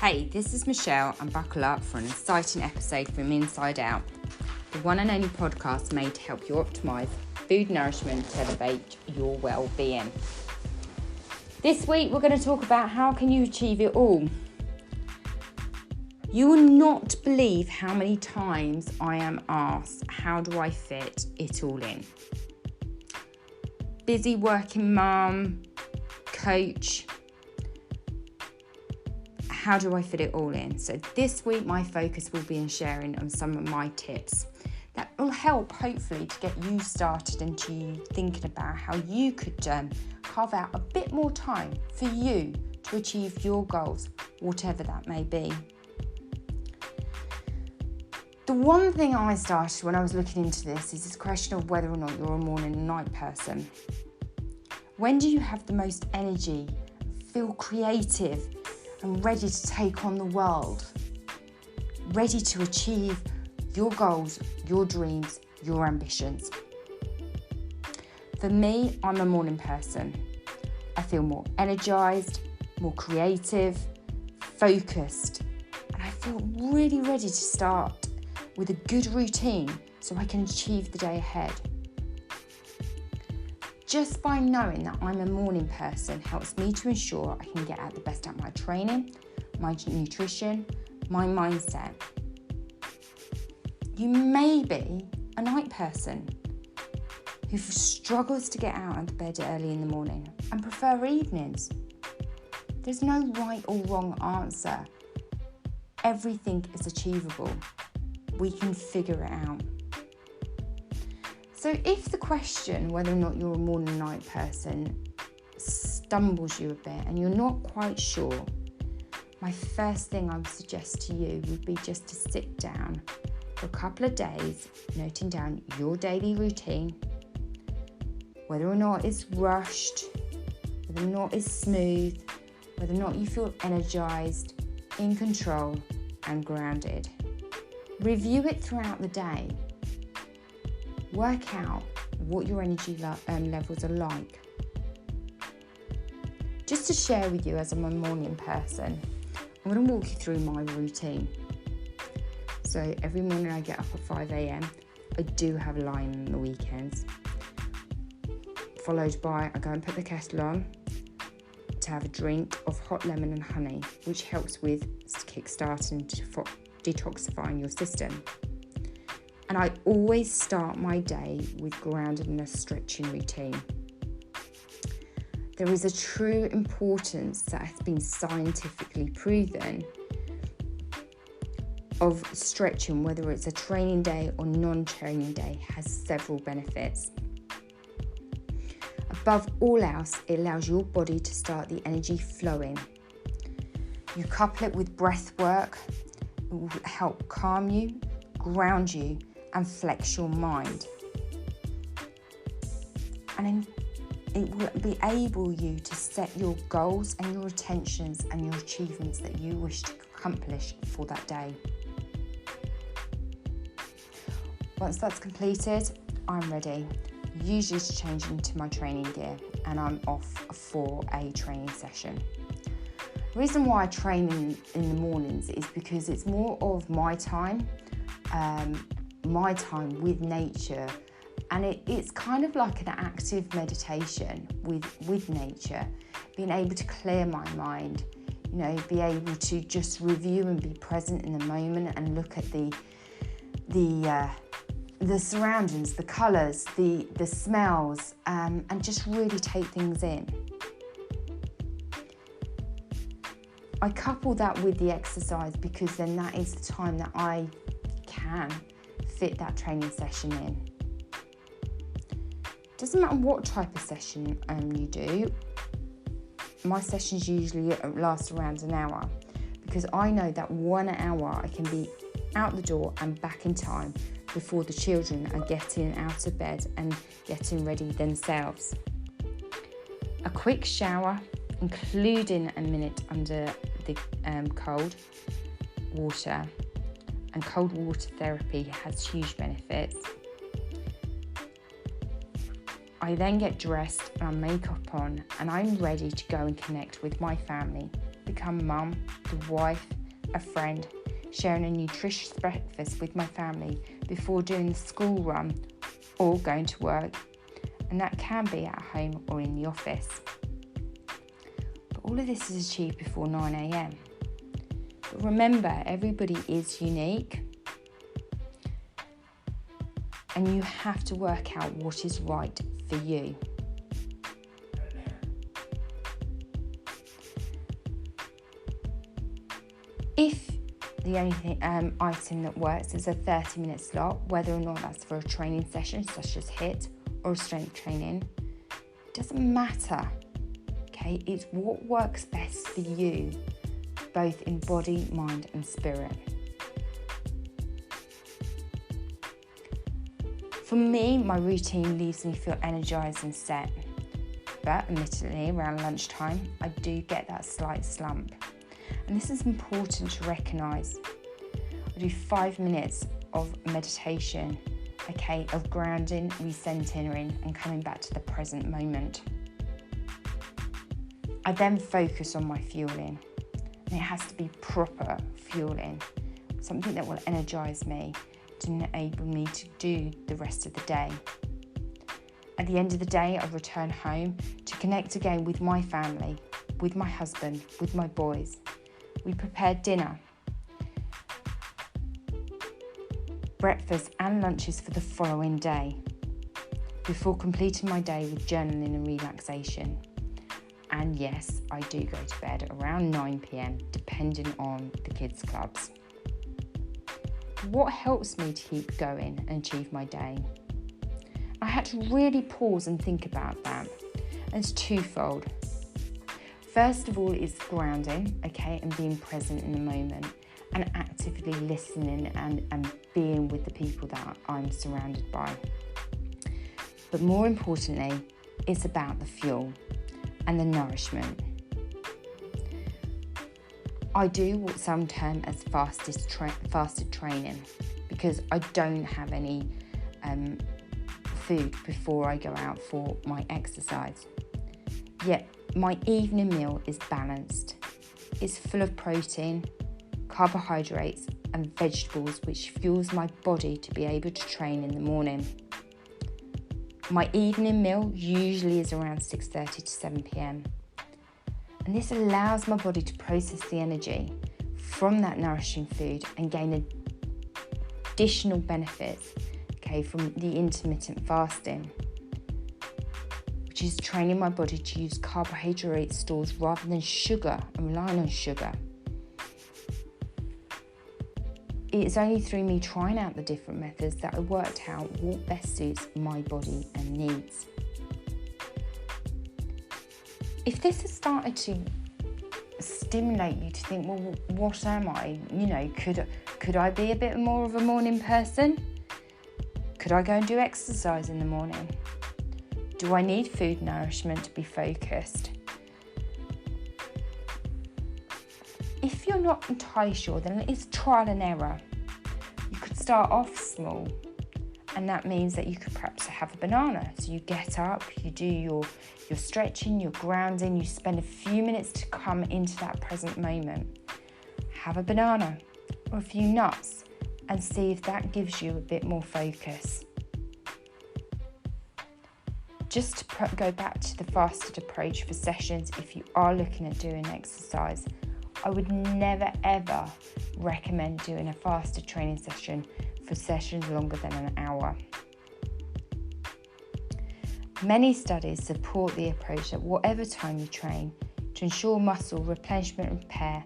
Hey, this is Michelle, and buckle up for an exciting episode from Inside Out, the one and only podcast made to help you optimise food nourishment to elevate your well-being. This week we're going to talk about how can you achieve it all. You will not believe how many times I am asked, how do I fit it all in? Busy working mum, coach, how do I fit it all in? So this week my focus will be in sharing on some of my tips that will help hopefully to get you started and to you thinking about how you could carve out a bit more time for you to achieve your goals, whatever that may be. The one thing I started when I was looking into this is this question of whether or not you're a morning and night person. When do you have the most energy, feel creative and ready to take on the world? Ready to achieve your goals, your dreams, your ambitions? For me, I'm a morning person. I feel more energized, more creative, focused, and I feel really ready to start with a good routine so I can achieve the day ahead. Just by knowing that I'm a morning person helps me to ensure I can get out the best at my training, my nutrition, my mindset. You may be a night person who struggles to get out of bed early in the morning and prefer evenings. There's no right or wrong answer. Everything is achievable. We can figure it out. So if the question whether or not you're a morning and night person stumbles you a bit and you're not quite sure, my first thing I would suggest to you would be just to sit down for a couple of days, noting down your daily routine, whether or not it's rushed, whether or not it's smooth, whether or not you feel energized, in control and grounded. Review it throughout the day. Work out what your energy levels are like. Just to share with you, as I'm a morning person, I'm going to walk you through my routine. So every morning I get up at 5 a.m. I do have a line on the weekends. Followed by, I go and put the kettle on to have a drink of hot lemon and honey, which helps with kick-starting and detoxifying your system. And I always start my day with groundedness stretching routine. There is a true importance that has been scientifically proven of stretching, whether it's a training day or non-training day, has several benefits. Above all else, it allows your body to start the energy flowing. You couple it with breath work, it will help calm you, ground you, and flex your mind. And it will be able you to set your goals and your intentions and your achievements that you wish to accomplish for that day. Once that's completed, I'm ready, usually to change into my training gear, and I'm off for a training session. The reason why I train in the mornings is because it's more of my time with nature, and it's kind of like an active meditation with nature, being able to clear my mind, be able to just review and be present in the moment and look at the surroundings, the colours, the smells, and just really take things in. I couple that with the exercise because then that is the time that I can fit that training session in. Doesn't matter what type of session you do. My sessions usually last around an hour because I know that 1 hour I can be out the door and back in time before the children are getting out of bed and getting ready themselves. A quick shower, including a minute under the cold water, and cold water therapy has huge benefits. I then get dressed and I makeup on, and I'm ready to go and connect with my family, become mum, the wife, a friend, sharing a nutritious breakfast with my family before doing the school run or going to work, and that can be at home or in the office. But all of this is achieved before 9 a.m. But remember, everybody is unique, and you have to work out what is right for you. If the only item that works is a 30-minute slot, whether or not that's for a training session such as HIIT or strength training, it doesn't matter, okay? It's what works best for you, both in body, mind and spirit. For me, my routine leaves me feel energised and set, but admittedly around lunchtime I do get that slight slump, and this is important to recognise. I do 5 minutes of meditation, okay, of grounding, recentering and coming back to the present moment. I then focus on my fueling, and it has to be proper fueling, something that will energise me to enable me to do the rest of the day. At the end of the day, I return home to connect again with my family, with my husband, with my boys. We prepare dinner, breakfast and lunches for the following day, before completing my day with journaling and relaxation. And yes, I do go to bed around 9 p.m, depending on the kids' clubs. What helps me to keep going and achieve my day? I had to really pause and think about that. And it's twofold. First of all, it's grounding, okay, and being present in the moment and actively listening and being with the people that I'm surrounded by. But more importantly, it's about the fuel and the nourishment. I do what some term as fasted training, because I don't have any food before I go out for my exercise. Yet my evening meal is balanced. It's full of protein, carbohydrates and vegetables, which fuels my body to be able to train in the morning. My evening meal usually is around 6:30 to 7 p.m. And this allows my body to process the energy from that nourishing food and gain additional benefits, okay, from the intermittent fasting, which is training my body to use carbohydrate stores rather than sugar and relying on sugar. It's only through me trying out the different methods that I worked out what best suits my body and needs. If this has started to stimulate you to think, well, what am I? You know, could I be a bit more of a morning person? Could I go and do exercise in the morning? Do I need food nourishment to be focused? If you're not entirely sure, then it's trial and error. You could start off small, and that means that you could perhaps have a banana. So you get up, you do your stretching, your grounding, you spend a few minutes to come into that present moment. Have a banana or a few nuts and see if that gives you a bit more focus. Just to go back to the fasted approach for sessions, if you are looking at doing exercise, I would never ever recommend doing a fasted training session for sessions longer than an hour. Many studies support the approach that whatever time you train, to ensure muscle replenishment and repair,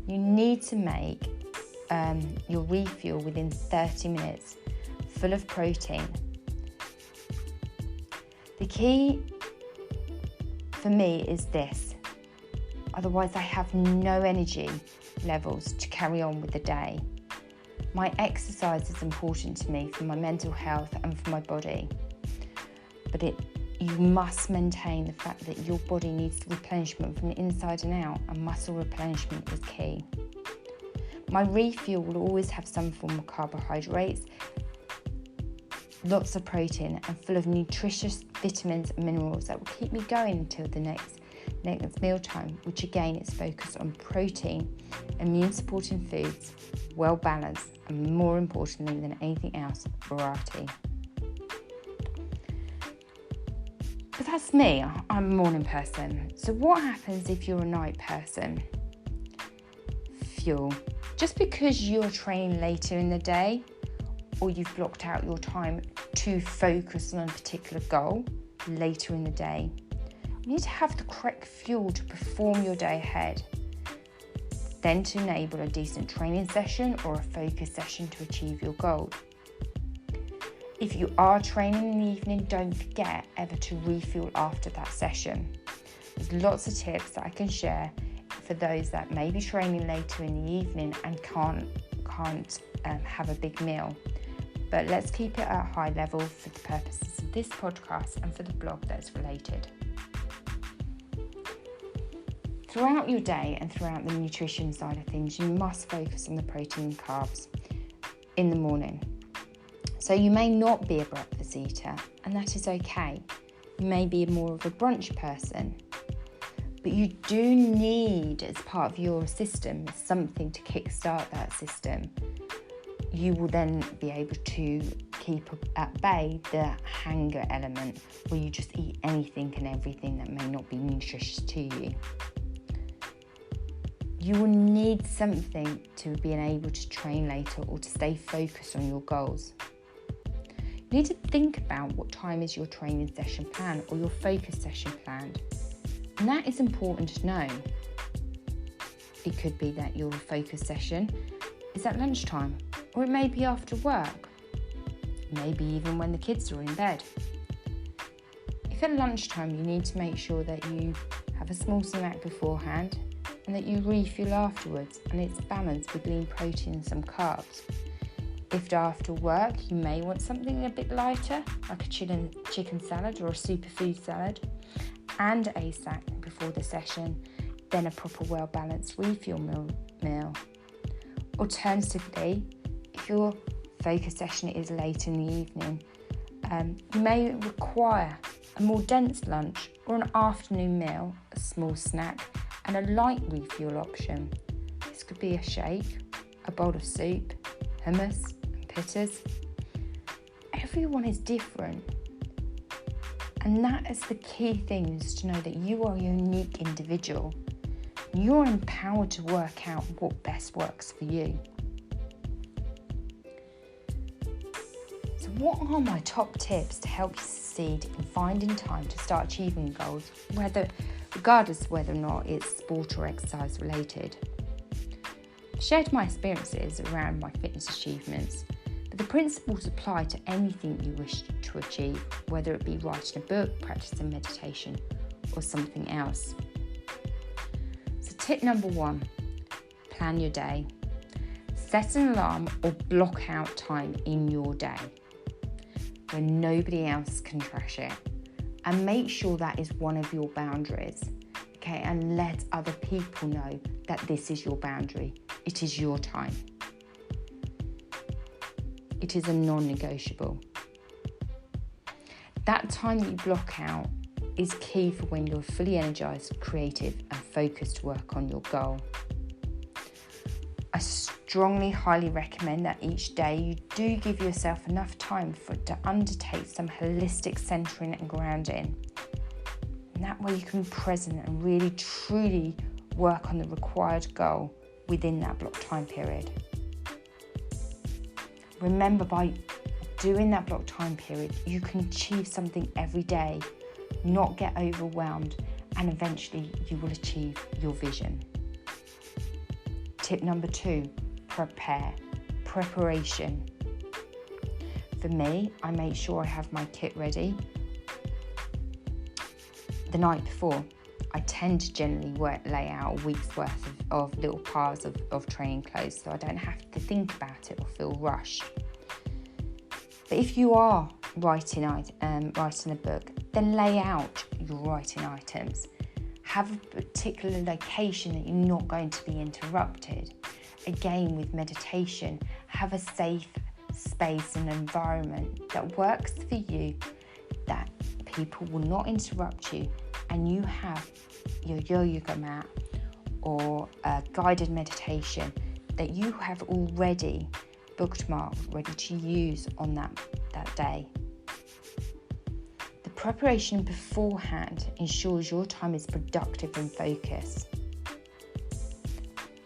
you need to make your refuel within 30 minutes, full of protein. The key for me is this, otherwise I have no energy levels to carry on with the day. My exercise is important to me for my mental health and for my body, but you must maintain the fact that your body needs replenishment from the inside and out, and muscle replenishment is key. My refuel will always have some form of carbohydrates, lots of protein, and full of nutritious vitamins and minerals that will keep me going until the Next mealtime, which again is focused on protein, immune supporting foods, well balanced, and more importantly than anything else, variety. But that's me, I'm a morning person. So what happens if you're a night person? Fuel. Just because you're training later in the day, or you've blocked out your time to focus on a particular goal later in the day, you need to have the correct fuel to perform your day ahead. Then to enable a decent training session or a focus session to achieve your goal. If you are training in the evening, don't forget ever to refuel after that session. There's lots of tips that I can share for those that may be training later in the evening and can't have a big meal. But let's keep it at a high level for the purposes of this podcast and for the blog that's related. Throughout your day and throughout the nutrition side of things, you must focus on the protein and carbs in the morning. So you may not be a breakfast eater, and that is okay. You may be more of a brunch person, but you do need, as part of your system, something to kickstart that system. You will then be able to keep at bay the hunger element, where you just eat anything and everything that may not be nutritious to you. You will need something to be able to train later or to stay focused on your goals. You need to think about what time is your training session planned or your focus session planned. And that is important to know. It could be that your focus session is at lunchtime, or it may be after work, maybe even when the kids are in bed. If at lunchtime you need to make sure that you have a small snack beforehand and that you refuel afterwards and it's balanced with lean protein and some carbs. If after work you may want something a bit lighter, like a chicken salad or a superfood salad, and a snack before the session, then a proper well-balanced refuel meal. Alternatively, if your focus session is late in the evening, you may require a more dense lunch or an afternoon meal, a small snack, and a light refuel option. This could be a shake, a bowl of soup, hummus, and pitters. Everyone is different. And that is the key thing, is to know that you are a unique individual. You're empowered to work out what best works for you. So what are my top tips to help you succeed in finding time to start achieving goals, regardless of whether or not it's sport or exercise related? I've shared my experiences around my fitness achievements, but the principles apply to anything you wish to achieve, whether it be writing a book, practicing meditation, or something else. So tip number 1, plan your day. Set an alarm or block out time in your day when nobody else can trash it, and make sure that is one of your boundaries, okay? And let other people know that this is your boundary. It is your time. It is a non-negotiable. That time that you block out is key for when you're fully energized, creative, and focused to work on your goal. I strongly, highly recommend that each day you do give yourself enough time to undertake some holistic centering and grounding. And that way you can be present and really, truly work on the required goal within that block time period. Remember, by doing that block time period, you can achieve something every day, not get overwhelmed, and eventually you will achieve your vision. Tip number 2, preparation. For me, I make sure I have my kit ready the night before. I tend to generally lay out a week's worth of little piles of training clothes, so I don't have to think about it or feel rushed. But if you are writing a book, then lay out your writing items. Have a particular location that you're not going to be interrupted. Again, with meditation, have a safe space and environment that works for you, that people will not interrupt you, and you have your yoga mat or a guided meditation that you have already bookmarked, ready to use on that day. The preparation beforehand ensures your time is productive and focused.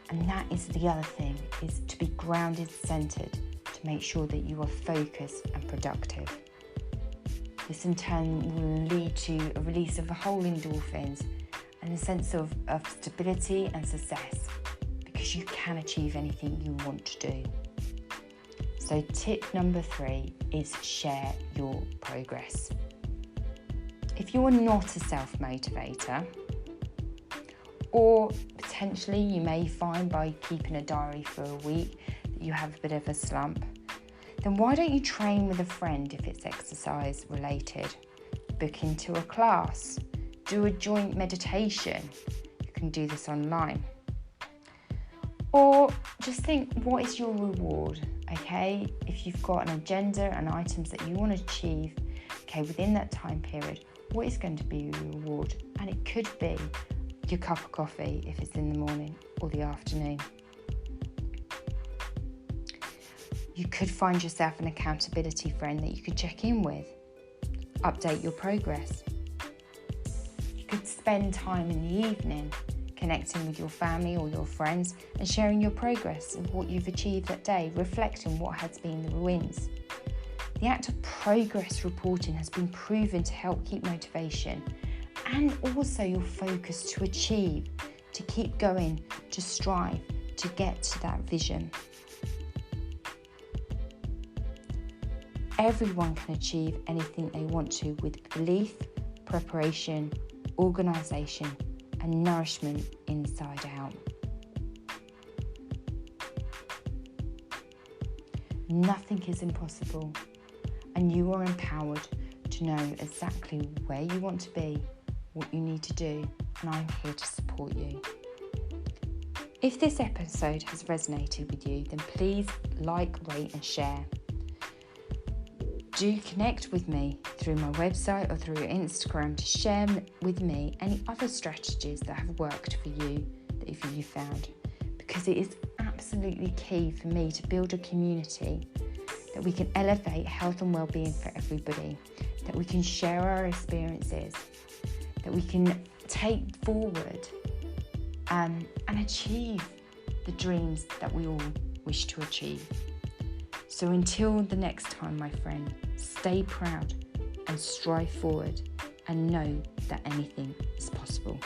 And that is the other thing, is to be grounded, centered, to make sure that you are focused and productive. This in turn will lead to a release of the whole endorphins and a sense of stability and success, because you can achieve anything you want to do. So tip number 3 is share your progress. If you are not a self-motivator, or potentially you may find by keeping a diary for a week that you have a bit of a slump, then why don't you train with a friend if it's exercise related? Book into a class, do a joint meditation. You can do this online. Or just think, what is your reward? Okay, if you've got an agenda and items that you want to achieve, okay, within that time period, what is going to be your reward? And it could be your cup of coffee if it's in the morning or the afternoon. You could find yourself an accountability friend that you could check in with, update your progress. You could spend time in the evening connecting with your family or your friends and sharing your progress and what you've achieved that day, reflecting what has been the wins. The act of progress reporting has been proven to help keep motivation and also your focus to achieve, to keep going, to strive, to get to that vision. Everyone can achieve anything they want to with belief, preparation, organisation, and nourishment inside out. Nothing is impossible, and you are empowered to know exactly where you want to be, what you need to do, and I'm here to support you. If this episode has resonated with you, then please like, rate and share. Do connect with me through my website or through Instagram to share with me any other strategies that have worked for you that you found, because it is absolutely key for me to build a community that we can elevate health and well-being for everybody, that we can share our experiences, that we can take forward and achieve the dreams that we all wish to achieve. So until the next time, my friend, stay proud and strive forward and know that anything is possible.